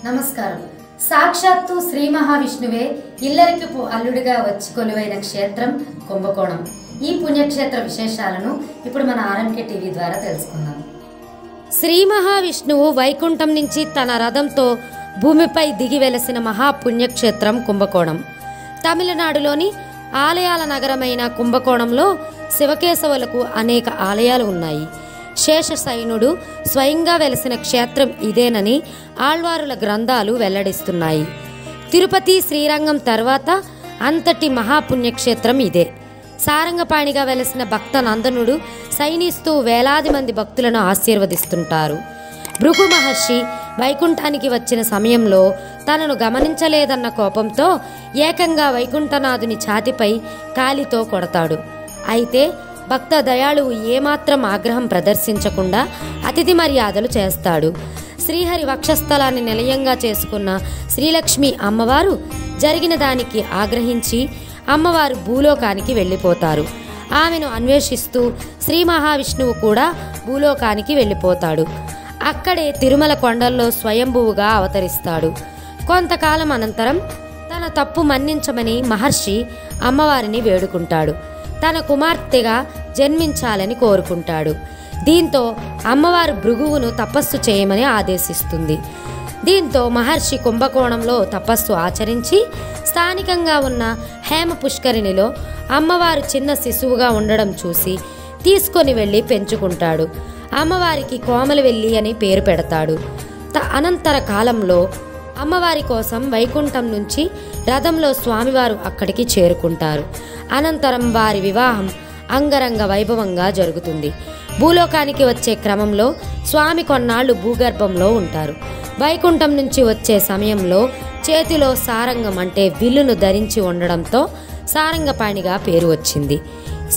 నమస్కారం. సాక్షాత్తు శ్రీ మహావిష్ణువే ఇల్లరికపు అల్లుడిగా వచ్చి కొలువైన క్షేత్రం కుంభకోణం. ఈ పుణ్యక్షేత్ర విశేషాలను ఇప్పుడు మన ఆర్ఎంకే టీవీ ద్వారా తెలుసుకుందాం. శ్రీ మహావిష్ణువు వైకుంఠం నుంచి తన రథంతో భూమిపై దిగి వెలసిన మహాపుణ్యక్షేత్రం కుంభకోణం. తమిళనాడులోని ఆలయాల నగరమైన కుంభకోణంలో శివకేశవులకు అనేక ఆలయాలు ఉన్నాయి. శేషశయనుడు స్వయంగా వెలసిన క్షేత్రం ఇదేనని ఆళ్వారుల గ్రంథాలు వెల్లడిస్తున్నాయి. తిరుపతి, శ్రీరంగం తర్వాత అంతటి మహాపుణ్యక్షేత్రం ఇదే. సారంగపాణిగా వెలసిన భక్త నందనుడు శయనిస్తూ వేలాది మంది భక్తులను ఆశీర్వదిస్తుంటారు. భృగు మహర్షి వైకుంఠానికి వచ్చిన సమయంలో తనను గమనించలేదన్న కోపంతో ఏకంగా వైకుంఠనాథుని ఛాతిపై కాలితో కొడతాడు. అయితే భక్త దయాళువు ఏమాత్రం ఆగ్రహం ప్రదర్శించకుండా అతిథి మర్యాదలు చేస్తాడు. శ్రీహరి వక్షస్థలాన్ని నిలయంగా చేసుకున్న శ్రీలక్ష్మి అమ్మవారు జరిగిన దానికి ఆగ్రహించి అమ్మవారు భూలోకానికి వెళ్ళిపోతారు. ఆమెను అన్వేషిస్తూ శ్రీ మహావిష్ణువు కూడా భూలోకానికి వెళ్ళిపోతాడు. అక్కడే తిరుమల కొండల్లో స్వయంభువుగా అవతరిస్తాడు. కొంతకాలం అనంతరం తన తప్పు మన్నించమని మహర్షి అమ్మవారిని వేడుకుంటాడు. తన కుమార్తెగా జన్మించాలని కోరుకుంటాడు. దీంతో అమ్మవారు భృగువును తపస్సు చేయమని ఆదేశిస్తుంది. దీంతో మహర్షి కుంభకోణంలో తపస్సు ఆచరించి స్థానికంగా ఉన్న హేమ పుష్కరిణిలో అమ్మవారు చిన్న శిశువుగా ఉండడం చూసి తీసుకొని వెళ్ళి పెంచుకుంటాడు. అమ్మవారికి కోమలవెల్లి అని పేరు పెడతాడు. అనంతర కాలంలో అమ్మవారి కోసం వైకుంఠం నుంచి రథంలో స్వామివారు అక్కడికి చేరుకుంటారు. అనంతరం వారి వివాహం అంగరంగ వైభవంగా జరుగుతుంది. భూలోకానికి వచ్చే క్రమంలో స్వామి కొన్నాళ్లు భూగర్భంలో ఉంటారు. వైకుంఠం నుంచి వచ్చే సమయంలో చేతిలో సారంగం అంటే విల్లును ధరించి ఉండడంతో సారంగపాణిగా పేరు వచ్చింది.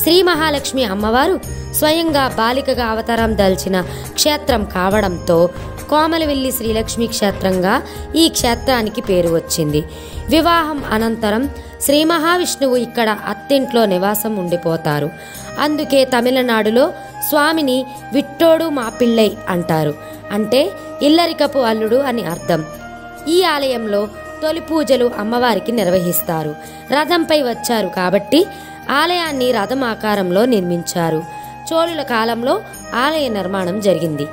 శ్రీ మహాలక్ష్మి అమ్మవారు స్వయంగా బాలికగా అవతారం దాల్చిన క్షేత్రం కావడంతో కోమలవెల్లి శ్రీలక్ష్మి క్షేత్రంగా ఈ క్షేత్రానికి పేరు వచ్చింది. వివాహం అనంతరం శ్రీ మహావిష్ణువు ఇక్కడ అత్తింట్లో నివాసం ఉండిపోతారు. అందుకే తమిళనాడులో స్వామిని విట్టోడు మా పిళ్ళై అంటారు. అంటే ఇల్లరికపు అల్లుడు అని అర్థం. ఈ ఆలయంలో తొలి పూజలు అమ్మవారికి నిర్వహిస్తారు. రథంపై వచ్చారు కాబట్టి ఆలయాన్ని రథం ఆకారంలో నిర్మించారు. చోళుల కాలంలో ఆలయ నిర్మాణం జరిగింది.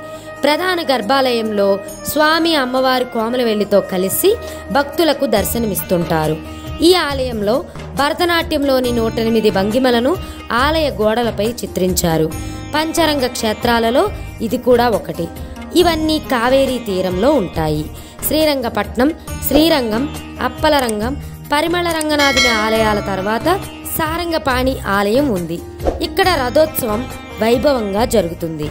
ప్రధాన గర్భాలయంలో స్వామి అమ్మవారి కోమలవెల్లితో కలిసి భక్తులకు దర్శనమిస్తుంటారు. ఈ ఆలయంలో భరతనాట్యంలోని 108 భంగిమలను ఆలయ గోడలపై చిత్రించారు. పంచరంగ క్షేత్రాలలో ఇది కూడా ఒకటి. ఇవన్నీ కావేరీ తీరంలో ఉంటాయి. శ్రీరంగపట్నం, శ్రీరంగం, అప్పలరంగం, పరిమళ రంగనాథుని ఆలయాల తర్వాత సారంగపాణి ఆలయం ఉంది. ఇక్కడ రథోత్సవం వైభవంగా జరుగుతుంది.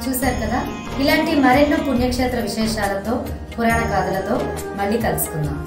చూశారు కదా, ఇలాంటి మరెన్నో పుణ్యక్షేత్ర విశేషాలతో, పురాణ గాథలతో మళ్ళీ కలుసుకుందాం.